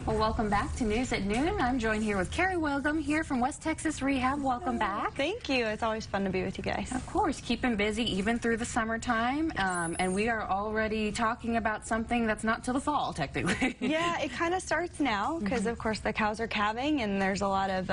Well, welcome back to News at Noon. I'm joined here with Carie Wailgum here from West Texas Rehab. Welcome back. Thank you. It's always fun to be with you guys. Of course, keeping busy even through the summertime. And we are already talking about something that's not till the fall, technically. Yeah, it kind of starts now because, of course, the cows are calving and there's a lot of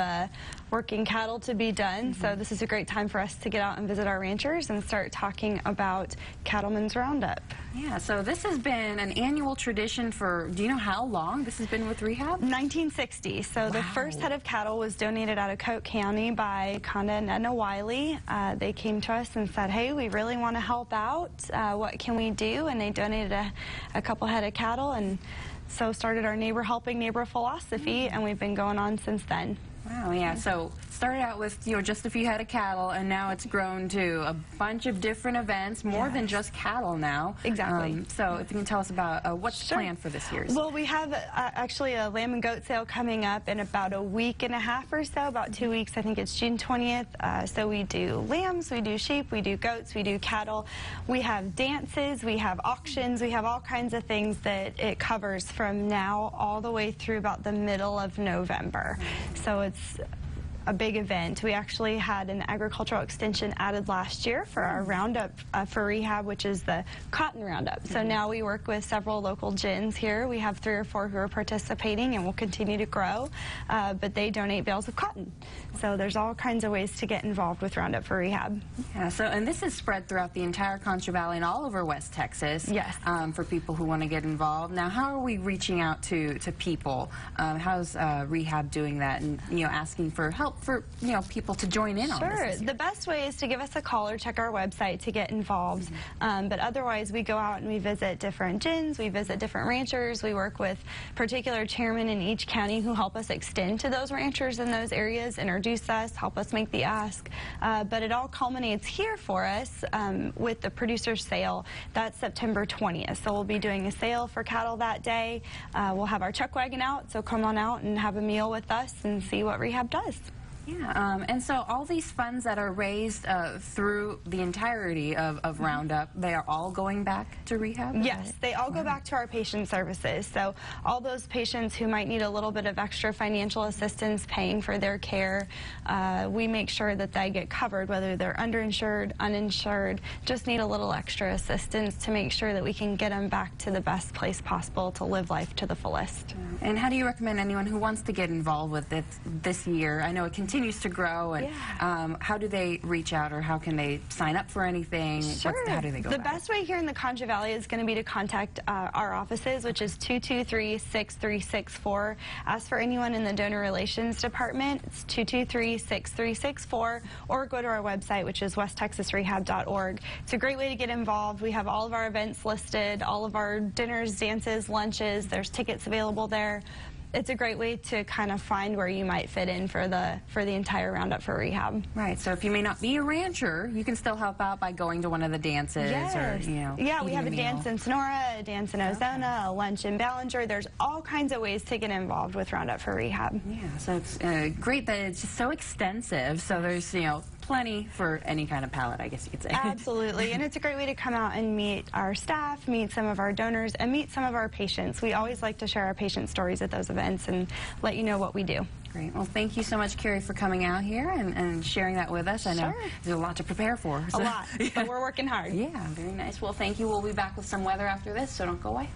working cattle to be done. So this is a great time for us to get out and visit our ranchers and start talking about Cattlemen's Roundup. Yeah, so this has been an annual tradition for, do you know how long this has been with Rehab? 1960. So the first head of cattle was donated out of Coke County by Conda and Edna Wiley. They came to us and said, hey, we really want to help out. What can we do? And they donated a couple head of cattle, and so started our neighbor helping neighbor philosophy, and we've been going on since then. Wow, yeah, so started out with, just a few head of cattle, and now it's grown to a bunch of different events, more than just cattle now. Exactly. So if you can tell us about what's planned for this year's. Well, we have actually a lamb and goat sale coming up in about a week and a half or so, about 2 weeks. I think it's June 20th. So we do lambs, we do sheep, we do goats, we do cattle. We have dances, we have auctions, we have all kinds of things that it covers from now all the way through about the middle of November. So it's a big event. We actually had an agricultural extension added last year for our roundup for Rehab, which is the cotton roundup. So now we work with several local gins here. We have 3 or 4 who are participating and will continue to grow, but they donate bales of cotton. So there's all kinds of ways to get involved with Roundup for Rehab. Yeah, so and this is spread throughout the entire Concho Valley and all over West Texas. Yes. For people who want to get involved. Now, how are we reaching out to people? How's Rehab doing that, and asking for help for people to join in on this? Sure. The best way is to give us a call or check our website to get involved. But otherwise, we go out and we visit different gins, we visit different ranchers, we work with particular chairmen in each county who help us extend to those ranchers in those areas, introduce us, help us make the ask. But it all culminates here for us with the producer's sale. That's September 20th. So we'll be doing a sale for cattle that day. We'll have our chuck wagon out, so come on out and have a meal with us and see what Rehab does. Yeah, and so all these funds that are raised through the entirety of Roundup, they are all going back to Rehab? Yes, they all go back to our patient services. So all those patients who might need a little bit of extra financial assistance paying for their care, we make sure that they get covered, whether they're underinsured, uninsured, just need a little extra assistance to make sure that we can get them back to the best place possible to live life to the fullest. And how do you recommend anyone who wants to get involved with it this year? I know it continues to grow, and how do they reach out, or how can they sign up for anything? Sure. How do they go The best way here in the Concho Valley is going to be to contact our offices, which is 223-6364. Ask for anyone in the Donor Relations Department. It's 223-6364, or go to our website, which is westtexasrehab.org. It's a great way to get involved. We have all of our events listed, all of our dinners, dances, lunches. There's tickets available there. It's a great way to kind of find where you might fit in for the entire Roundup for Rehab. Right. So if you may not be a rancher, you can still help out by going to one of the dances. Yes. Or, yeah, we have a dance in Sonora, a dance in Ozona, a lunch in Ballinger. There's all kinds of ways to get involved with Roundup for Rehab. Yeah. So it's great that it's just so extensive. So there's plenty for any kind of palate, I guess you could say. Absolutely, and it's a great way to come out and meet our staff, meet some of our donors, and meet some of our patients. We always like to share our patient stories at those events and let you know what we do. Great. Well, thank you so much, Carie, for coming out here and sharing that with us. I know there's a lot to prepare for. So. A lot, but we're working hard. Yeah, very nice. Well, thank you. We'll be back with some weather after this, so don't go away.